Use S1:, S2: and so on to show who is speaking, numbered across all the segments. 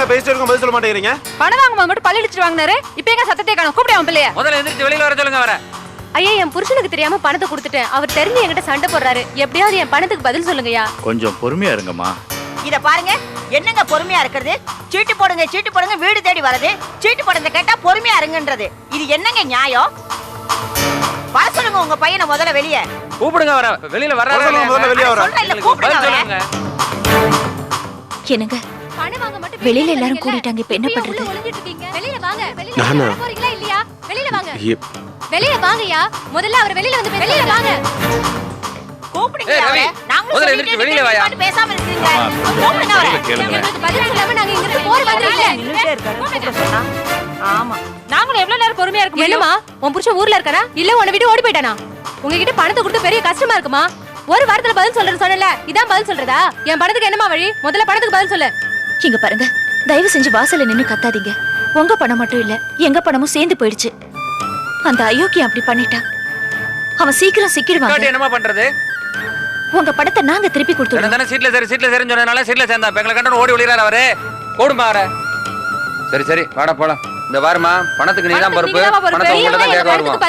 S1: என்னங்க பேசிட்டு இருக்கோம் பதில் சொல்ல மாட்டேங்கிறீங்க?
S2: பணம் வாங்கும்போது மட்டும் பல்லு இடிச்சிட்டு வாங்குனாரு. இப்போ எங்க சத்தத்தை காணோம்? கூப்பிடு அவன் பிள்ளைய.
S3: முதல்ல எந்திரிச்சு வெளியில வர சொல்லுங்க. வர
S2: ஐயா, என் புருஷனுக்கு தெரியாம பணத்தை கொடுத்துட்டேன். அவர் தெரிஞ்சு என்கிட்ட சண்டை போடுறாரு. எப்படியாவது என் பணத்துக்கு பதில் சொல்லுங்கய்யா.
S4: கொஞ்சம் பொறுமையா இருங்கம்மா.
S5: இத பாருங்க, என்னங்க பொறுமையா இருக்கிறது? சீட்டு போடுங்க வீடு தேடி வரது. சீட்டு போடுங்க கேட்டா பொறுமையா இருங்கன்றது. இது என்னங்க நியாயம்? வர சொல்லுங்க உங்க பையனை முதல்ல வெளியே.
S3: கூப்பிடுங்க. வர வெளியில வர்றாரு.
S1: முதல்ல வெளிய வர.
S5: கூப்பிடுங்க.
S6: என்னங்க வெளியில எல்லாரும் கூடிட்டாங்க. இப்ப என்ன பண்றது?
S2: வெளியில வாங்க.
S1: நானா?
S2: போறீங்களா இல்லையா? வெளியில வாங்க.
S1: வெளிய
S2: வாங்கயா. முதல்ல அவர் வெளியில வந்து வெளியில வாங்க.
S5: கூப்பிடுங்க.
S3: ரவி, முதல்ல எந்திரிச்சு வெளியில வாயா.
S5: பேசாம இருக்கீங்க. கூப்பிடுங்க அவரை.
S2: உங்களுக்கு பதில் சொல்லாம நாங்க இங்க இருந்து போற மாதிரி இல்ல.
S5: நின்னுட்டே இருக்காரு. கூப்பிட சொன்னா. ஆமா. நாங்களும் எவ்வளவு நேரம் பொறுமையா இருக்க முடியும்?
S2: என்னமா உன் புருஷன் ஊர்ல இருக்காரா இல்ல உன்னை விட்டு ஓடி போயிட்டானா? உங்ககிட்ட பணத்தை கொடுத்து பெரிய கஷ்டமா இருக்குமா? ஒரு வாரத்துல பதில் சொல்றது சொன்னல, இதான் பதில் சொல்றதா? என் பணத்துக்கு என்னமா வழி? முதல்ல பணத்துக்கு பதில் சொல்லு.
S6: இங்க பாருங்க, தயவு செஞ்சு வாசல்ல நின்னு கத்தாதீங்க. உங்க பணம் மட்டும் இல்ல, எங்க பணமும் சேர்ந்து போயிடுச்சு. அந்த அயோக்கியம் அப்படி பண்ணிட்டான். அவன் சீக்கிரம் சிக்கிடுவான்.
S3: என்னமா பண்றது?
S6: உங்க படத்தை நாங்க திருப்பி கொடுத்துறோம்.
S3: தானே சீட்ல சரின்னு சொன்னனால சீட்ல சேர்ந்தா எங்களை கண்ட ஓடி ஒளிறாரு அவரு. ஓடுமா அவரை. சரி வாடா போலாம். இந்த வாரமா பணத்துக்கு நீதான் பொறுப்பு. பணத்தை உங்ககிட்ட தான் கேட்க வருவோம்.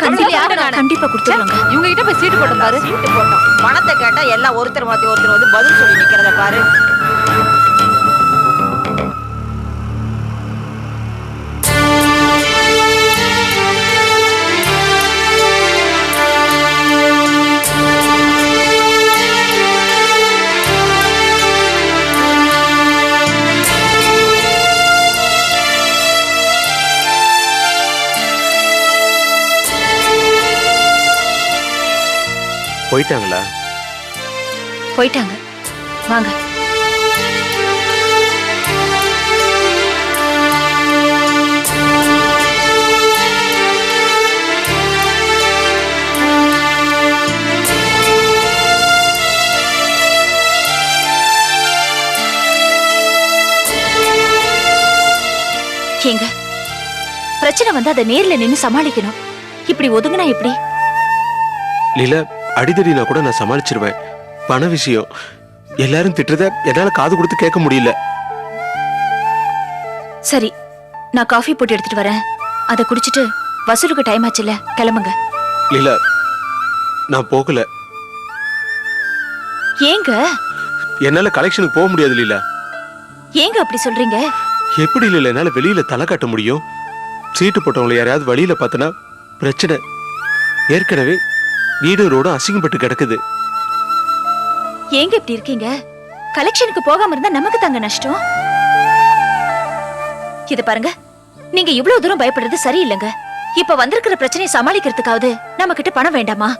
S6: கண்டிப்பா கொடுத்துருவாங்க.
S2: இவங்க கிட்ட போய் சீட்டு போட்டு பாரு.
S5: சீட்டு போட்டோம். பணத்தை கேட்டா எல்லாம் ஒருத்தர் மாத்தி ஒருத்தர் வந்து பதில் சொல்லி நிக்கிறத பாரு.
S1: போயிட்டாங்களா?
S6: போயிட்டாங்க. வாங்க. ஏங்க, பிரச்சனை வந்து அதை நேர்ல நின்னு சமாளிக்கணும். இப்படி ஒதுங்கினா எப்படி?
S1: லீலா, அடிதடினா கூட நான் சமாளிச்சிருவேன். பண விஷயம் எல்லாரும் திட்டுறத என்னால காது கொடுத்து கேட்க முடியல.
S6: சரி, நான் காஃபி போட்டு எடுத்துட்டு வரேன். அதை குடிச்சிட்டு வசூலுக்கு டைம் ஆச்சுல, கிளம்புங்க.
S1: லீலா, நான் போகல.
S6: ஏங்க?
S1: என்னால கலெக்ஷனுக்கு போக முடியாது லீலா.
S6: ஏங்க அப்படி சொல்றீங்க?
S1: எப்படி லீலா என்னால வெளியில தலை காட்ட முடியும்? சீட்டு போட்டவங்களை யாரையாவது வழியில பார்த்தனா பிரச்சனை. ஏற்கனவே வீடு ரோடும் அசிங்கப்பட்டு கிடக்குது.
S6: ஏங்க இப்படி இருக்கீங்க? கலெக்ஷனுக்கு போகாம இருந்தா நமக்கு தாங்க நஷ்டம். இத பாருங்க, நீங்க இவ்வளவு தூரம் பயப்படுறது சரியில்லைங்க. இப்ப வந்திருக்கிற பிரச்சனையை சமாளிக்கிறதுக்காவது நம்ம கிட்ட பணம் வேண்டாமா?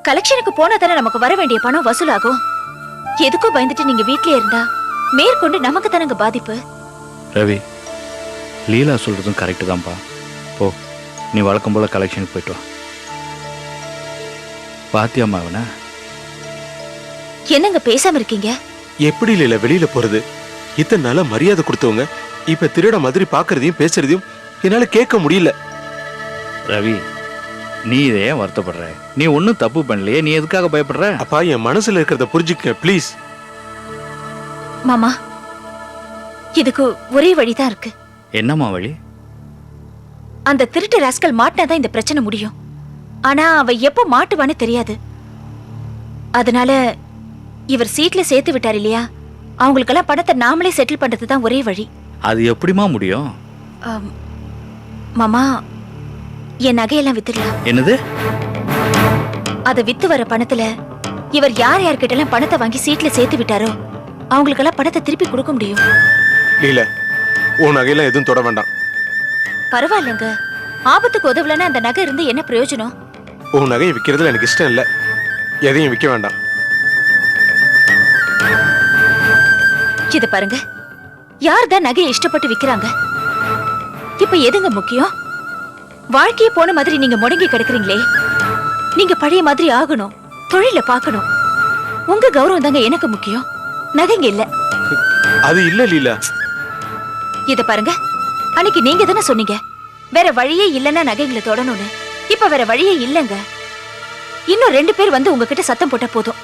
S6: கலெக்ஷனுக்கு போனா தானே நமக்கு வர வேண்டிய பணம் வசூலாகும். எதுக்கோ பயந்துட்டு நீங்க வீட்லயே இருந்தா மேற்கொண்டு நமக்கு தானங்க பாதிப்பு.
S4: ரவி, லீலா சொல்றதும் கரெக்டு தான்ப்பா. போ, நீ வழக்கம் போல கலெக்ஷனுக்கு போயிட்டு வா. பாத்தியாமா அவன?
S6: என்னங்க பேசாம இருக்கீங்க?
S1: எப்படி லீலா வெளியில போறது? இத்தனை நாளா மரியாதை கொடுத்தவங்க இப்ப திருட மாதிரி பாக்குறதையும் பேசுறதையும் என்னால கேட்க முடியல.
S4: ரவி, நீ இதை ஏன் வருத்தப்படுற? நீ ஒன்னும் தப்பு பண்ணலையே, நீ எதுக்காக பயப்படுற?
S1: அப்பா, என் மனசுல இருக்கிறத புரிஞ்சுக்க ப்ளீஸ்.
S6: மாமா, இதுக்கு ஒரே வழிதான் இருக்கு.
S4: என்னம்மா வழி?
S6: அந்த திருட்டு ராஸ்கல் மாட்டினாதான் இந்த பிரச்சனை முடியும். ஆனா அவ எப்ப மாட்டுவான்னு தெரியாது. அதனால இவர் சீட்ல சேர்த்து விட்டார் இல்லையா, அவங்களுக்கெல்லாம் பணத்தை நாமளே செட்டில் பண்றதுதான் ஒரே வழி.
S4: அது எப்படிமா முடியும்?
S6: மாமா, என் நகையெல்லாம் வித்துடலாம்.
S4: என்னது?
S6: அதை வித்து வர பணத்துல இவர் யார் யார்கிட்ட எல்லாம் பணத்தை வாங்கி சீட்ல சேர்த்து விட்டாரோ அவங்களுக்கெல்லாம் பணத்தை திருப்பி கொடுக்க முடியும்.
S1: இல்ல, உன் நகையெல்லாம் எதுவும் தொட வேண்டாம்.
S6: பரவாயில்லங்க, ஆபத்துக்கு உதவலன்னா அந்த நகை இருந்து என்ன பிரயோஜனம்?
S1: உன் நகையை விற்கிறதுல எனக்கு இஷ்டம் இல்ல. எதையும் விற்க வேண்டாம்.
S6: இத பாருங்க, யார்தான் நகையை இஷ்டப்பட்டு விக்கிறாங்க? இப்ப எதுங்க முக்கியம்? வாழ்க்கையே போன மாதிரி நீங்க முடங்கி கிடக்குறீங்களே. நீங்க பழைய மாதிரி ஆகணும், தொழில பார்க்கணும். உங்க கௌரவம் தாங்க எனக்கு முக்கியம், நகைங்க இல்ல.
S1: அது இல்ல லீலா.
S6: இத பாருங்க, அன்னைக்கு நீங்க தானே சொன்னீங்க வேற வழியே இல்லன்னா நகைங்களை தொடணும்னு. இப்ப வேற வழியே இல்லங்க. இன்னும் 2 பேர் வந்து உங்ககிட்ட சத்தம் போட்டா போதும்,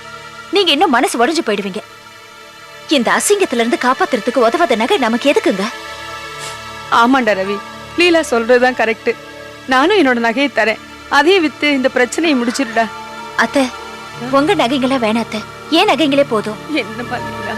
S6: நீங்க இன்னும் மனசு உடைஞ்சு போயிடுவீங்க. இந்த அசிங்கத்துல இருந்து காப்பாத்துறதுக்கு உதவாத நகை நமக்கு எதுக்குங்க?
S7: ஆமாண்டா ரவி, லீலா சொல்றதுதான் கரெக்ட். நானும் என்னோட நகையை தரேன், அதையும் வித்து இந்த பிரச்சனையை முடிச்சிருடா.
S6: அத்தை, உங்க நகைங்களா வேணாம் அத்தை, ஏன் நகைங்களே போதும்.
S7: என்னம்மா லீலா?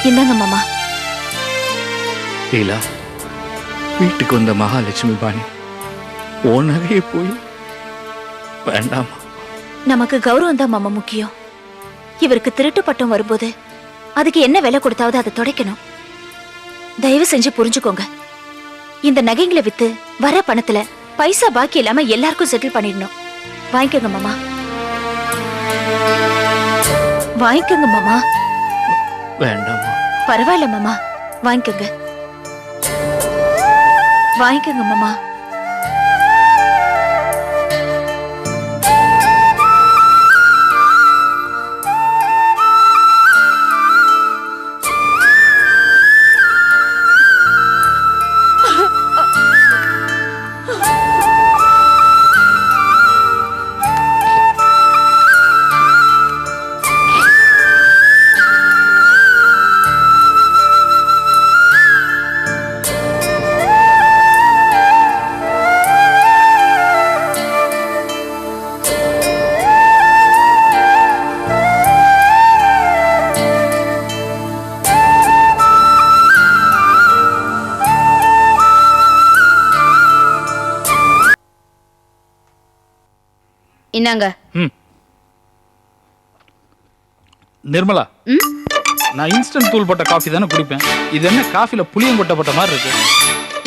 S6: இந்தாங்க மாமா.
S4: லீலா, வீட்டுக்கு வந்த மகாலட்சுமி பாணி உன் நகையை போய் வேண்டாமா?
S6: நமக்கு கௌரவம் தான் மாமா முக்கியம். இவருக்கு திருட்டு பட்டம் வரும்போது அதுக்கு என்ன விலை கொடுத்தாவது அதை துடைக்கணும். தயவு செஞ்சு புரிஞ்சுக்கோங்க. இந்த நகைங்களை வித்து வர பணத்துல பைசா பாக்கி இல்லாம எல்லாருக்கும் செட்டில் பண்ணிடணும். வாங்கிக்கோங்க மாமா, வாங்கிக்கோங்க மாமா.
S4: வேண்டாமா?
S6: பரவாயில்ல மாமா, வாங்கிக்கோங்க, வாங்கிக்கோங்க மாமா.
S2: இன்னாங்க.
S8: நிர்மலா, நான் இன்ஸ்டன்ட் தூள் போட்ட காஃபி தானே குடிப்பேன். இது என்ன காஃபில புளியம் கொட்டப்பட்ட மாதிரி இருக்கு?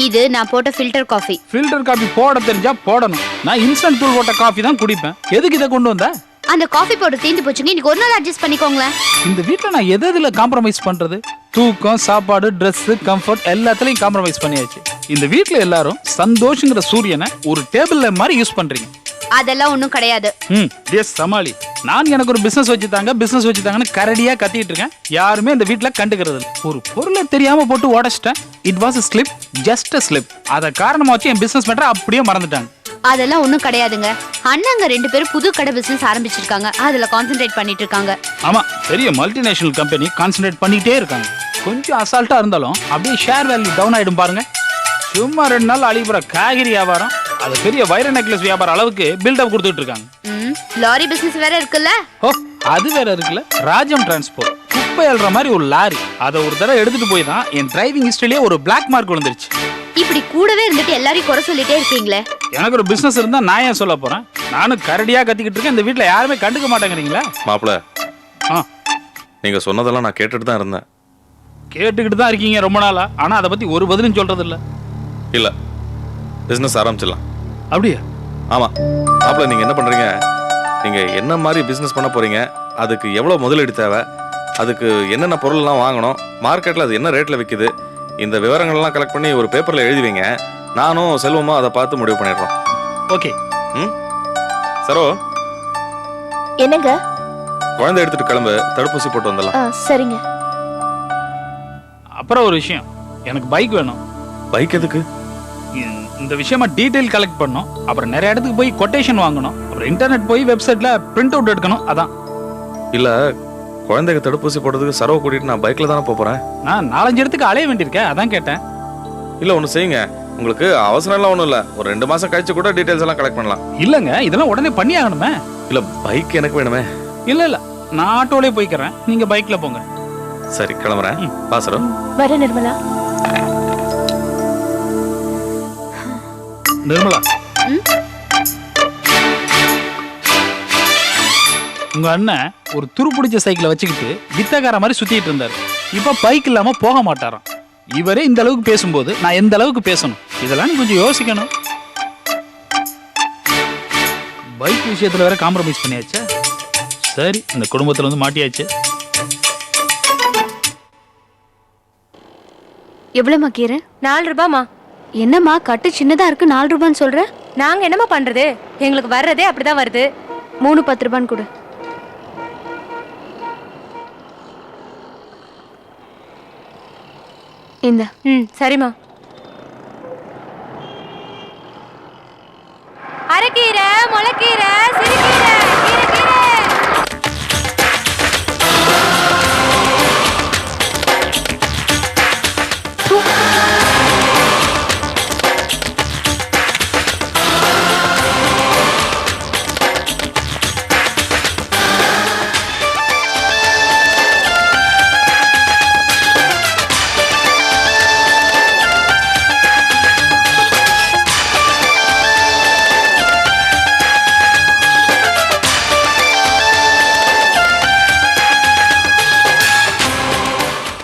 S2: இது நான் போட்ட ஃபில்டர் காஃபி.
S8: ஃபில்டர் காஃபி போட தெரிஞ்சா போடணும். நான் இன்ஸ்டன்ட் தூள் போட்ட காஃபி தான் குடிப்பேன். எதுக்கு இதை கொண்டு வந்த?
S2: அந்த காஃபி பவுடர் தீந்து போச்சுங்க, இன்னைக்கு ஒரு நாள் அட்ஜஸ்ட் பண்ணிக்கோங்களேன்.
S8: இந்த வீட்டில் நான் எதுல காம்ப்ரமைஸ் பண்றது? தூக்கம், சாப்பாடு, ட்ரெஸ், கம்ஃபர்ட் எல்லாத்துலயும் காம்ப்ரமைஸ் பண்ணியாச்சு. இந்த வீட்டில் எல்லாரும் சந்தோஷங்கிற சூரியனை ஒரு டேபிள்ல மாதிரி யூஸ் பண்றீங்க.
S2: அதெல்லாம் ஒண்ணும் கிடையாது.
S8: சமாளி. நான் எனக்கு ஒரு பிசினஸ் வச்சுட்டாங்கன்னு கரடியா கத்திட்டு இருக்கேன். யாருமே இந்த வீட்டுல கண்டுக்கிறது இல்லை. ஒரு பொருளை தெரியாம போட்டு உடைச்சிட்டேன். It was slip, just slip. அத காரணமா வச்சு என் பிசினஸ் மேட்டர் அப்படியே மறந்துட்டாங்க.
S2: அதெல்லாம் ஒண்ணும் கிடையாதுங்க. அண்ணாங்க 2 பேரும் புது கடை பிசினஸ் ஆரம்பிச்சிருக்காங்க, அதுல கான்சென்ட்ரேட் பண்ணிட்டு இருக்காங்க.
S8: ஆமா, பெரிய மல்டிநேஷனல் கம்பெனி கான்சென்ட்ரேட் பண்ணிட்டே இருக்காங்க. கொஞ்சம் அசால்ட்டா இருந்தாலும் அப்படியே ஷேர் வேல்யூ டவுன் ஆயிடும் பாருங்க. சும்மா 2 நாள் அழிப்புற காய்கறி வியாபாரம் அது பெரிய வைர நெக்லஸ் வியாபாரம் அளவுக்கு பில்டப் கொடுத்துட்டு இருக்காங்க.
S2: லாரி பிசினஸ் வேற இருக்குல்ல.
S8: ஓ, அது வேற இருக்குல்ல. ராஜம் டிரான்ஸ்போர்ட் குப்பை அள்ளுற மாதிரி ஒரு லாரி, அதை ஒரு தடவை எடுத்துட்டு போய் தான் என் டிரைவிங் ஹிஸ்டரியிலே ஒரு பிளாக் மார்க் விழுந்துருச்சு.
S2: இப்படி கூடவே இருந்துட்டு எல்லாரையும் குறை சொல்லிட்டே இருக்கீங்களே.
S8: எனக்கு ஒரு பிசினஸ் இருந்தா நான் ஏன் சொல்ல போறேன்? நானும் கரடியா கத்திக்கிட்டு இருக்கேன். இந்த வீட்டுல யாருமே கண்டுக்க மாட்டேங்கிறீங்களா?
S9: மாப்பிள, நீங்க சொன்னதெல்லாம் நான் கேட்டுட்டு தான் இருந்தேன்.
S8: கேட்டுக்கிட்டு தான் இருக்கீங்க ரொம்ப நாளா. ஆனா அதை பத்தி ஒரு பதிலும் சொல்றது இல்ல.
S9: இல்ல, பிசினஸ் ஆரம்பிச்சிடலாம்.
S8: அப்படியா?
S9: ஆமா மாப்பிள, நீங்க என்ன பண்றீங்க? நீங்க என்ன மாதிரி பிசினஸ் பண்ண போறீங்க? அதுக்கு எவ்வளவு முதலீடு தேவை? அதுக்கு என்னென்ன பொருள்லாம் வாங்கணும்? மார்க்கெட்ல அது என்ன ரேட்ல விற்குது? இந்த விவரங்கள்லாம் கலெக்ட் பண்ணி ஒரு பேப்பர்ல எழுதி வைங்க. நானும் செல்வமா அதை பார்த்து முடிவு பண்ணிடுறோம்.
S8: ஓகே.
S9: சரோ,
S6: என்னங்க?
S9: குழந்தை எடுத்துட்டு கிளம்பு, தடுப்பூசி போட்டு வந்துடலாம்.
S6: சரிங்க.
S8: அப்புறம் ஒரு விஷயம், எனக்கு பைக் வேணும்.
S9: பைக் எதுக்கு?
S8: இந்த விஷயமா டீடைல் கலெக்ட் பண்ணணும். அப்புறம் நிறைய இடத்துக்கு போய் கொட்டேஷன் வாங்கணும். அப்புறம் இன்டர்நெட் போய் வெப்சைட்ல பிரிண்ட் அவுட் எடுக்கணும். அதான்.
S9: இல்ல, குழந்தைக்கு தடுப்பூசி போடுறதுக்கு சரவை கூட்டிட்டு நான் பைக்ல தானே போறேன்.
S8: நான் 4-5 இடத்துக்கு அலைய வேண்டியிருக்கேன், அதான் கேட்டேன்.
S9: இல்ல, ஒண்ணு செய்யுங்க. உங்களுக்கு அவசரம் எல்லாம் ஒண்ணும் இல்ல. ஒரு 2 மாசம் கழிச்சு கூட டீடைல்ஸ் எல்லாம் கலெக்ட் பண்ணலாம்.
S8: இல்லங்க, இதெல்லாம் உடனே பண்ணி ஆகணுமே.
S9: இல்ல, பைக் எனக்கு வேணுமே.
S8: இல்ல, நான் ஆட்டோலயே போய்க்கிறேன், நீங்க பைக்ல போங்க.
S9: சரி, கிளம்புறேன். பாசரம்.
S6: வர நிர்மலா.
S8: நிர்மலா, உங்க அண்ணன் ஒரு துருப்பிடிச்ச சைக்கிளை வச்சுக்கிட்டு வித்தக்கார மாதிரி சுத்திட்டு இருந்தாரு. இப்ப பைக் இல்லாம போக மாட்டாராம். இவரே இந்த அளவுக்கு பேசும்போது நான் எந்த அளவுக்கு பேசணும், இதெல்லாம் நீ கொஞ்சம் யோசிக்கணும். பைக் விஷயத்துல வேற காம்ப்ரமைஸ் பண்ணியாச்சா? சரி, இந்த குடும்பத்துல வந்து மாட்டியாச்சு.
S2: எவ்வளவுமா கீரை? 4 ரூபாமா. என்னம்மா கட்டு சின்னதா இருக்கு, 4 ரூபான்னு சொல்ற? நாங்க என்னம்மா பண்றது, எங்களுக்கு வர்றதே அப்படிதான் வருது. 3 10 ரூபான்னு கொடு. இந்த சரிம்மா. அரைக்கீரை, முளைக்கீரை, சிறுகீரை, கீரை கீரை.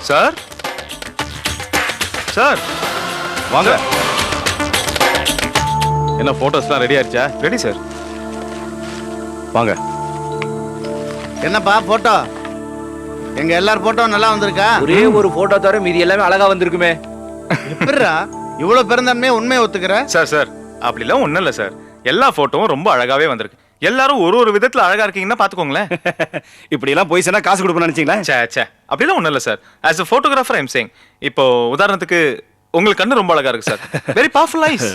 S9: சார் சார் வாங்க. என்ன போட்டோஸ்லாம் ரெடி ஆயிடுச்சா? Ready sir. வாங்க.
S10: என்னப்பா போட்டோ? எங்க எல்லார் போட்டோ நல்லா வந்திருக்கா?
S3: ஒரே ஒரு போட்டோ தவிர மீதி எல்லாமே அழகா வந்திருக்குமே.
S10: எப்படிரா இவ்வளவு பெருந்தன்மையை உண்மையை ஒத்துக்கிற?
S11: சார் சார் அப்படிலாம் ஒண்ணும் இல்ல சார். எல்லா போட்டோவும் ரொம்ப அழகாவே வந்திருக்கு. எல்லாரும் ஒரு விதத்துல அழகா இருக்கீங்கன்னா பாத்துக்கோங்களேன்.
S10: இப்படி எல்லாம் போய் சொன்னா காசு கொடுப்பேன்னு நினைச்சீங்களா?
S11: சே சே அப்படிலாம் ஒண்ணும் இல்ல sir. As a photographer I'm saying. இப்போ உதாரணத்துக்கு உங்களுக்கு கண்ணு ரொம்ப அழகா இருக்கு sir. Very powerful eyes.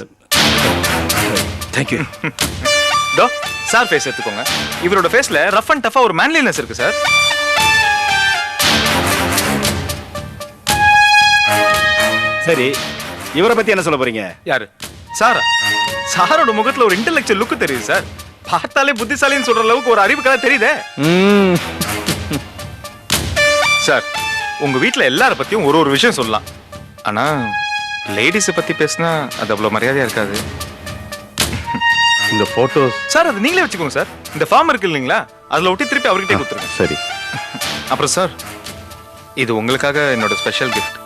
S10: Thank you.
S11: டோ சார் ஃபேஸ் எடுத்துக்கோங்க. இவரோட ஃபேஸ்ல ரஃப் அண்ட் டஃபா ஒரு மேன்லினஸ் இருக்கு சார்.
S10: சரி, இவரை பத்தி என்ன சொல்ல போறீங்க?
S11: யாரு? சாரா. சாரோட முகத்துல ஒரு இன்டெலெக்சுவல் லுக் தெரியுது சார். பார்த்தாலே புத்திசாலின்னு சொல்ற அளவுக்கு ஒரு அறிவு கதை தெரியுதே. சார் உங்க வீட்ல எல்லார பத்தியும் ஒரு விஷயம் சொல்லலாம். ஆனா லேடிஸை பத்தி பேசினா அது அவ்வளவு மரியாதையா இருக்காது.
S9: இந்த போட்டோஸ்
S11: சார் அது நீங்களே வச்சுக்கோங்க சார். இந்த ஃபார்ம் இருக்கு இல்லைங்களா, அதுல ஒட்டி திருப்பி அவர்கிட்டே கொடுத்துருங்க.
S9: சரி.
S11: அப்புறம் சார் இது உங்களுக்காக என்னோட ஸ்பெஷல் கிஃப்ட்.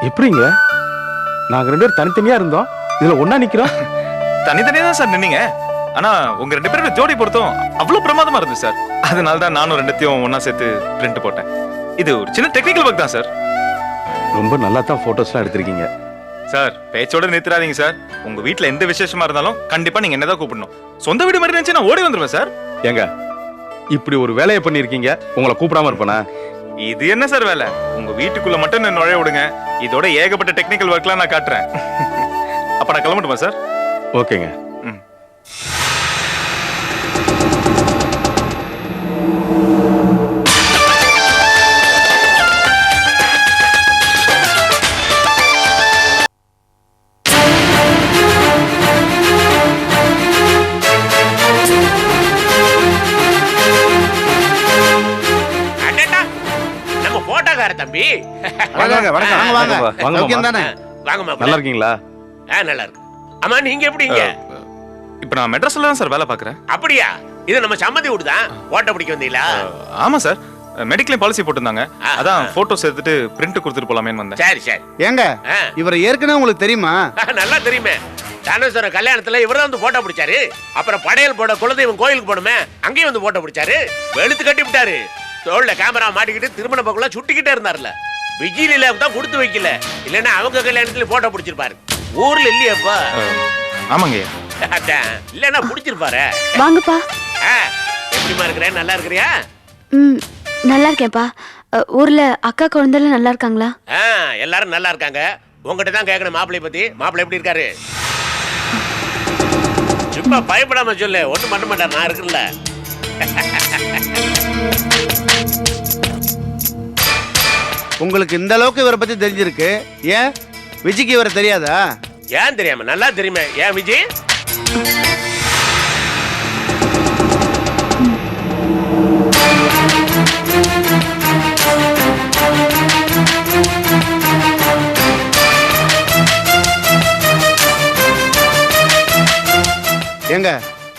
S9: எப்படிங்க? நாங்க 2 பேரும் தனித்தனியா இருந்தோம், இதுல ஒண்ணா நிக்கிறோம்.
S11: தனித்தனியா தான் சார் நின்னீங்க. ஆனா உங்க 2 பேரோட ஜோடி பொறுத்தும் அவ்வளவு பிரமாதமா இருந்துச்சு சார். அதனால தான் நானும் 2த்தையும் ஒண்ணா சேர்த்து பிரிண்ட் போட்டேன். இது ஒரு சின்ன டெக்னிக்கல் ஒர்க் தான் சார்.
S9: ரொம்ப நல்லா தான் போட்டோஸ்லாம் எடுத்திருக்கீங்க
S11: சார். பேச்சோட நிறுத்துறாதீங்க சார். உங்க வீட்ல எந்த விசேஷமா இருந்தாலும் கண்டிப்பா நீங்க என்னதான் கூப்பிடணும். சொந்த வீடு மாதிரி இருந்துச்சு நான் ஓடி வந்துருவேன் சார்.
S9: ஏங்க இப்படி ஒரு வேலையை பண்ணிருக்கீங்க, உங்களை கூப்பிடாம இருப்பேனா?
S11: இது என்ன சார் வேலை? உங்க வீட்டுக்குள்ள மட்டும் என்ன நுழைய விடுங்க. இதோட ஏகப்பட்ட டெக்னிக்கல் ஒர்க்லாம் நான் காட்டுறேன். அப்ப நான் கிளம்பட்டுமா சார்?
S9: ஓகேங்க.
S12: தம்பி
S10: வணக்கம். வணக்கம். வாங்க
S9: வாங்க.
S10: சௌக்கியம் தானே?
S12: வாங்கம்மா.
S9: நல்லா இருக்கீங்களா?
S12: நல்லா இருக்கு. அம்மா நீங்க எப்படிங்க?
S11: இப்ப நான் மெட்ராஸ்ல தான் சார் வேலை பாக்குறேன்.
S12: அப்படியா? இது நம்ம சம்மதி வீடு தான். போட்டோ பிடிக்க வந்தீங்களா?
S11: ஆமா சார். மெடிக்கல் பாலிசி போட்டுருந்தாங்க. அதான் போட்டோஸ் எடுத்துட்டு பிரிண்ட் கொடுத்துட்டு போலாமேன்னு வந்தேன்.
S12: சரி சரி.
S10: ஏங்க இவரை ஏற்கனவே உங்களுக்கு தெரியுமா?
S12: நல்லா தெரியுமே. தானேஸ்வர கல்யாணத்துல இவர்தான் வந்து போட்டோ பிடிச்சாரு. அப்புறம் படையல் போட குலதெய்வம் கோயிலுக்கு போடுமே, அங்கேயும் வந்து போட்டோ பிடிச்சாரு. வெளுத்து கட்டி விட்டாரு. தோல்ல கேமரா மாட்டிக்கிட்டு திருமண பக்கம் சுட்டிக்கிட்டே இருந்தாருல. விஜயில தான் கொடுத்து வைக்கல, இல்லன்னா அவங்க கல்யாணத்துல போட்டோ பிடிச்சிருப்பாரு. ஊர்ல இல்லையாப்பா?
S11: ஆமாங்க.
S12: இல்லன்னா பிடிச்சிருப்பாரு.
S2: வாங்கப்பா.
S12: எப்படிமா இருக்கிற? நல்லா இருக்கிறியா?
S2: நல்லா இருக்கேன்ப்பா. ஊர்ல அக்கா குழந்தைல நல்லா இருக்காங்களா?
S12: எல்லாரும் நல்லா இருக்காங்க. உங்ககிட்ட தான் கேட்கணும் மாப்பிள்ளை பத்தி. மாப்பிள்ளை எப்படி இருக்காரு? சும்மா பயப்படாம சொல்லு, ஒண்ணும் பண்ண மாட்டார். நான் இருக்குல்ல.
S10: உங்களுக்கு இந்த அளவுக்கு இவரை பத்தி தெரிஞ்சிருக்கு, ஏன் விஜய்க்கு இவரை தெரியாதா?
S12: ஏன் தெரியாம? நல்லா தெரியுமே. ஏன் விஜய்?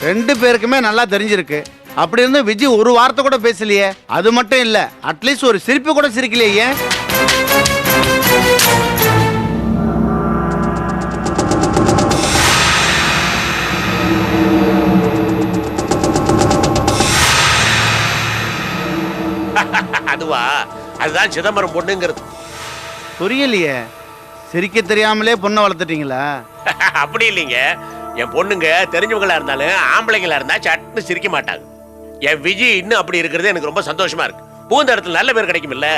S10: 2 பேருக்குமே நல்லா தெரிஞ்சிருக்கு. அப்படி இருந்து விஜய் ஒரு வார்த்தை கூட பேசலையே. அது மட்டும் இல்ல, அட்லீஸ்ட் ஒரு சிரிப்பு கூட சிரிக்கலையே. ஏன்?
S12: அதுவா, அதுதான் சிதம்பரம் பொண்ணுங்கிறது.
S10: புரியலையே. சிரிக்க தெரியாமலே பொண்ணை வளர்த்துட்டீங்களா?
S12: அப்படி இல்லைங்க, என் பொண்ணுங்க தெரிஞ்சவங்களா இருந்தாலும் ஆம்பளைங்களா இருந்தா சட்டுன்னு சிரிக்க மாட்டாங்க. என் விஜய் இன்னும் அப்படி இருக்கிறது எனக்கு ரொம்ப சந்தோஷமா இருக்கு. பூந்த இடத்துல நல்ல பேர் கிடைக்கும் இல்ல.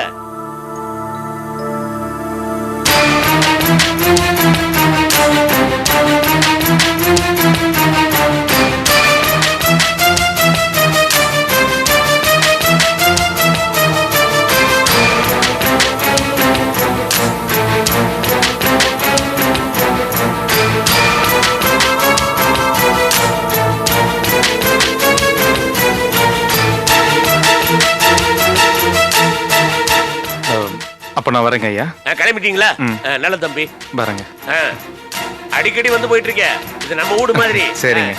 S11: அப்ப நான் வரேங்க ஐயா.
S12: கிளம்பிட்டீங்களா? நல்ல தம்பி,
S11: வரேங்க.
S12: அடிக்கடி வந்து போயிட்டு இருக்க. இது நம்ம வீடு மாதிரி.
S11: சரிங்க,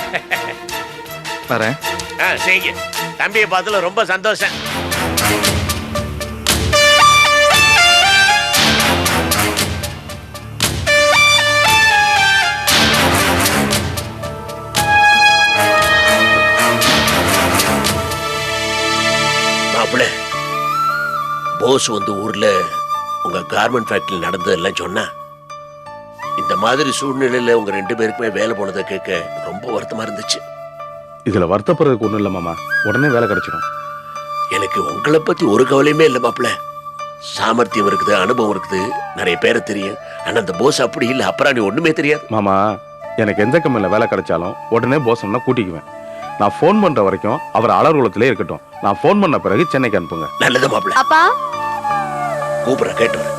S11: வரேன்.
S12: சரிங்க, தம்பியை பார்த்ததுல ரொம்ப சந்தோஷம். மாப்பிள்ள, போஸ் வந்து ஊர்ல உங்க கார்மெண்ட் ஃபேக்டரி நடந்ததெல்லாம் சொன்னா, இந்த மாதிரி சூழ்நிலையில உங்க 2 பேருக்குமே வேலை போனதை கேட்க ரொம்ப வருத்தமா இருந்துச்சு.
S9: இதுல வருத்தப்படுறதுக்கு ஒண்ணும் இல்ல மாமா, உடனே வேலை கிடைச்சிடும்.
S12: எனக்கு உங்களை பத்தி ஒரு கவலையுமே இல்லை மாப்பிள்ள. சாமர்த்தியம் இருக்குது, அனுபவம் இருக்குது, நிறைய பேரை தெரியும். ஆனா அந்த போஸ் அப்படி இல்லை, அப்புறம் நீ ஒண்ணுமே தெரியாது.
S9: மாமா, எனக்கு எந்த கம்பெனில வேலை கிடைச்சாலும் உடனே போசம்னா கூட்டிக்குவேன். நான் ஃபோன் பண்ற வரைக்கும் அவர் அலர்குளத்திலே இருக்கட்டும். நான் ஃபோன் பண்ண பிறகு சென்னைக்கு அனுப்புங்க.
S12: நல்லது மாப்பிள்ள.
S6: அப்பா
S12: கூப்பிட கேட்டு வரேன்.